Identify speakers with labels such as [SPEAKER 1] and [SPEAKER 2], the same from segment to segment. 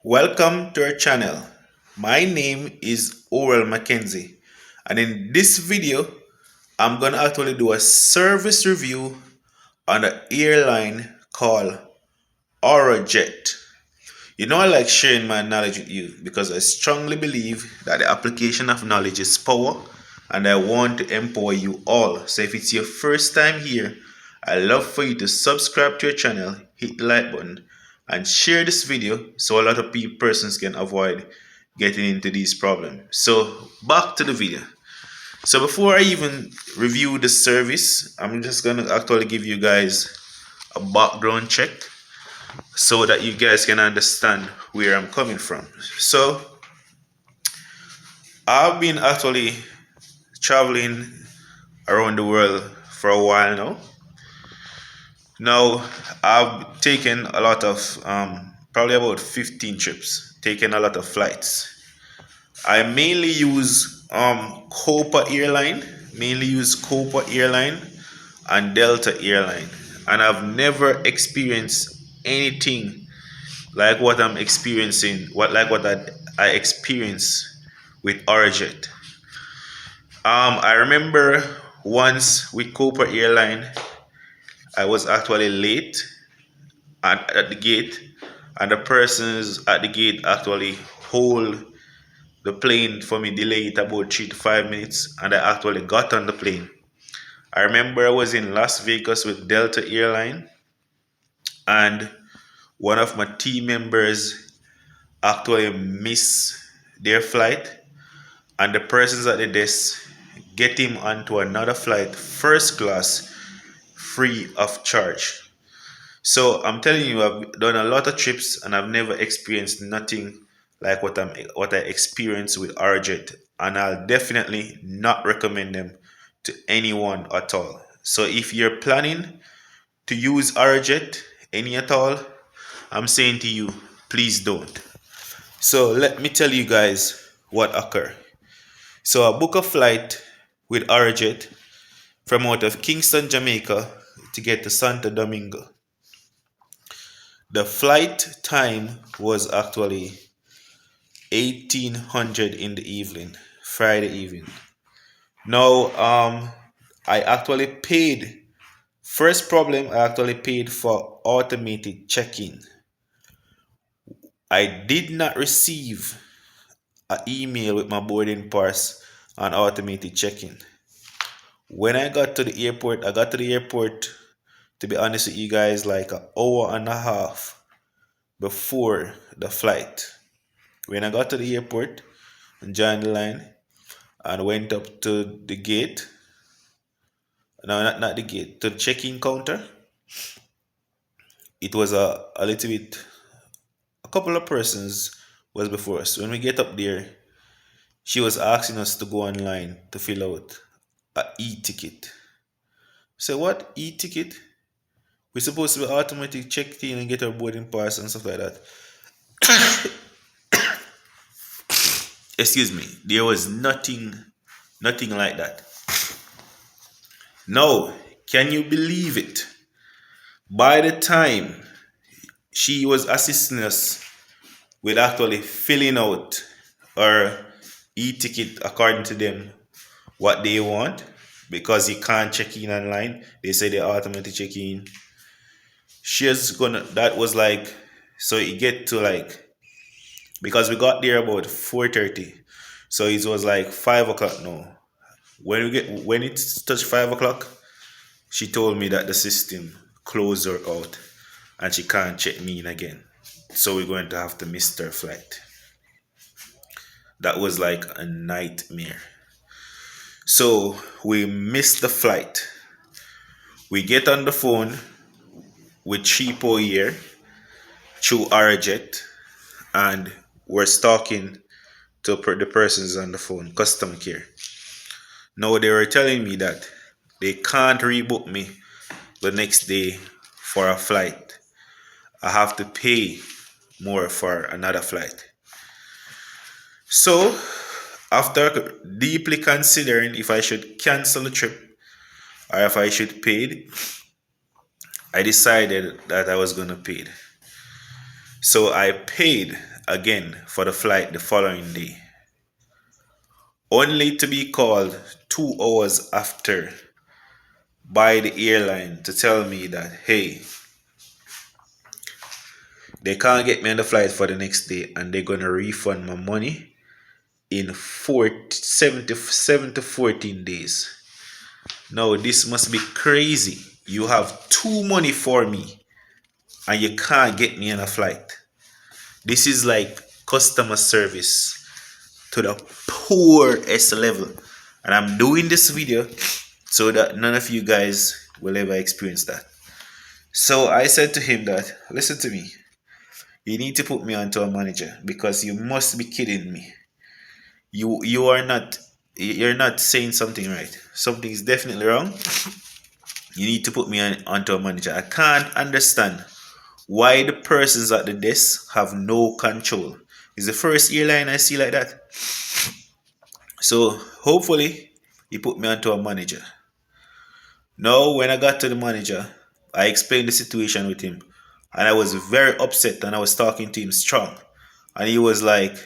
[SPEAKER 1] Welcome to our channel. My name is Orel Mackenzie, and in this video, I'm gonna actually do a service review on an airline called Arajet. You know, I like sharing my knowledge with you because I strongly believe that the application of knowledge is power, and I want to empower you all. So, if it's your first time here, I'd love for you to subscribe to your channel, hit the like button, and share this video so a lot of persons can avoid getting into these problems. So, back to the video. So, before I even review the service, I'm just gonna actually give you guys a background check so that you guys can understand where I'm coming from. So, I've been actually traveling around the world for a while now. Now, I've taken a lot of, probably about 15 trips, taken a lot of flights. I mainly use Copa Airline, and Delta Airline, and I've never experienced anything like what I'm experiencing, I experienced with Arajet. I remember once with Copa Airline, I was actually late at the gate, and the persons at the gate actually hold the plane for me, delay it about 3 to 5 minutes, and I actually got on the plane. I remember I was in Las Vegas with Delta Airline, and one of my team members actually missed their flight, and the persons at the desk get him onto another flight, first class, free of charge. So I'm telling you, I've done a lot of trips and I've never experienced nothing like what I experienced with Arajet, and I'll definitely not recommend them to anyone at all. So if you're planning to use Arajet any at all, I'm saying to you, please don't. So let me tell you guys what occurred. So I booked a flight with Arajet from out of Kingston, Jamaica to get to Santo Domingo. The flight time was actually 1800 in the evening, Friday evening. Now, I actually paid. First problem, I actually paid for automated check-in. I did not receive an email with my boarding pass on automated check-in. When I got to the airport, to be honest with you guys, like an hour and a half before the flight. When I got to the airport and joined the line and went up to the gate, no, not the gate, to the check-in counter, it was a little bit, a couple of persons was before us. When we get up there, she was asking us to go online to fill out a e-ticket. So what e-ticket? We're supposed to be automatic checked in and get our boarding pass and stuff like that. Excuse me. There was nothing like that. No, can you believe it? By the time she was assisting us with actually filling out our e-ticket according to them what they want, because you can't check in online, they say they automatically check in. That was like, so it get to like, because we got there about 4:30, so it was like 5 o'clock now. When it touched 5 o'clock, she told me that the system closed her out and she can't check me in again. So we're going to have to miss her flight. That was like a nightmare. So we missed the flight. We get on the phone with Cheapo here through Arajet, and we're talking to the persons on the phone, customer care. Now they were telling me that they can't rebook me the next day for a flight. I have to pay more for another flight. So, after deeply considering if I should cancel the trip or if I should pay it, I decided that I was going to pay it. So I paid, again for the flight the following day, only to be called 2 hours after by the airline to tell me that, hey, they can't get me on the flight for the next day and they're going to refund my money in 7 to 14 days. Now, this must be crazy. You have too money for me and you can't get me on a flight. This is like customer service to the poorest level. And I'm doing this video so that none of you guys will ever experience that. So I said to him that, listen to me, you need to put me onto a manager because you must be kidding me. You're not saying something right. Something is definitely wrong. You need to put me onto a manager. I can't understand why the persons at the desk have no control. It's the first airline I see like that. So hopefully he put me onto a manager. Now when I got to the manager, I explained the situation with him. And I was very upset and I was talking to him strong. And he was like,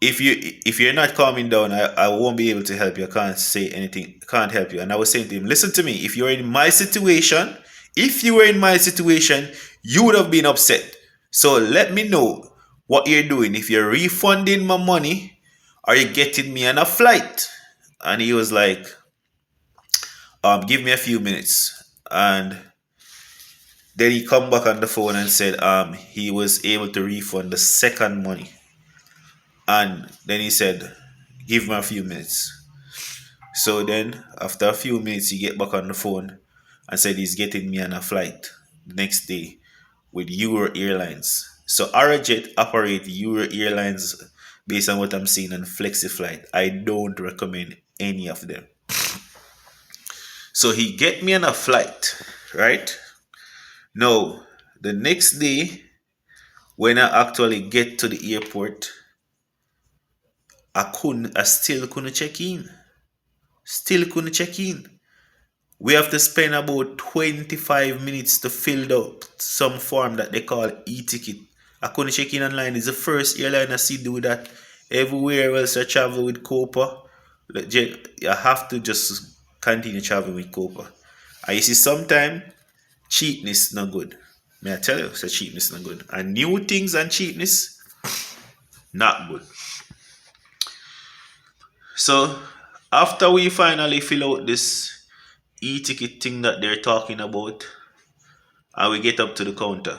[SPEAKER 1] if you're not calming down, I won't be able to help you. I can't say anything, can't help you. And I was saying to him, listen to me, if you're in my situation, if you were in my situation, you would have been upset. So let me know what you're doing. If you're refunding my money, are you getting me on a flight? And he was like, give me a few minutes. And then he come back on the phone and said he was able to refund the second money. And then he said, give me a few minutes. So then after a few minutes he get back on the phone and said he's getting me on a flight the next day with Euro Airlines. So Arajet operate Euro Airlines based on what I'm seeing on FlexiFlight. I don't recommend any of them. So he get me on a flight, right? Now, the next day, when I actually get to the airport, I still couldn't check in. Still couldn't check in. We have to spend about 25 minutes to fill out some form that they call e-ticket. I couldn't check in online. It's the first airline I see do that. Everywhere else I travel with Copa, I have to just continue traveling with Copa. And you see, sometimes cheapness not good. May I tell you, so cheapness not good. And new things and cheapness, not good. So after we finally fill out this e-ticket thing that they're talking about, and we get up to the counter,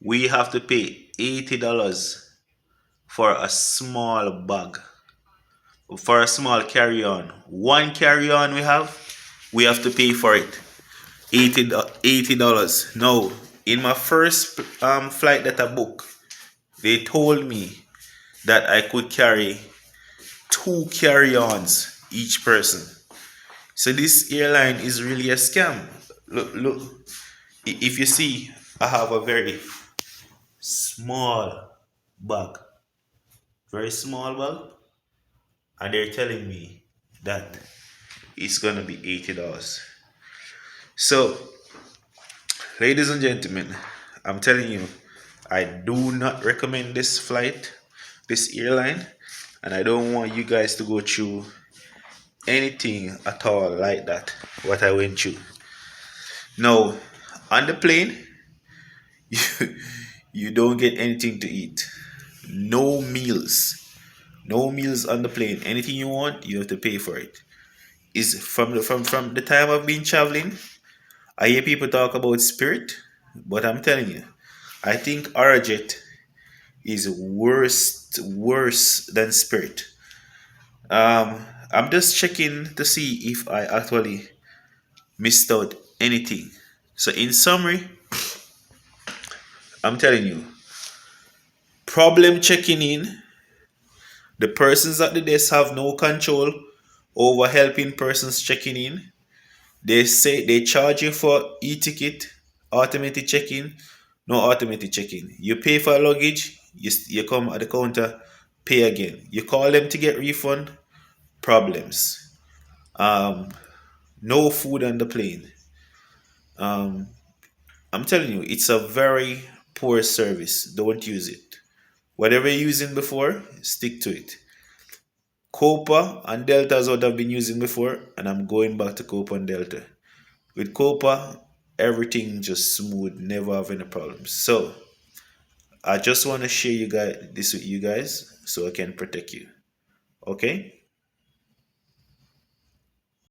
[SPEAKER 1] we have to pay $80 for a small bag, for a small carry-on. One carry-on we have to pay for it. $80. Now, in my first flight that I booked, they told me that I could carry 2 carry-ons each person. So this airline is really a scam. Look. If you see, I have a very small bag. Very small bag. And they're telling me that it's gonna be $80. So, ladies and gentlemen, I'm telling you, I do not recommend this flight, this airline, and I don't want you guys to go through anything at all like that, what I went through. Now, on the plane, you don't get anything to eat. No meals. No meals on the plane. Anything you want, you have to pay for it. Is from the time I've been traveling, I hear people talk about Spirit, but I'm telling you, I think Arajet is worse than Spirit. I'm just checking to see if I actually missed out anything. So in summary, I'm telling you, problem checking in. The persons at the desk have no control over helping persons checking in. They say they charge you for e-ticket, automatic check-in, no automatic check-in. You pay for luggage, you come at the counter, pay again. You call them to get refund, problems. No food on the plane. I'm telling you, it's a very poor service. Don't use it. Whatever you're using before, stick to it. Copa and Delta is what I've been using before, and I'm going back to Copa and Delta. With Copa, everything just smooth, never have any problems. So I just want to share you guys this with you guys so I can protect you. Okay?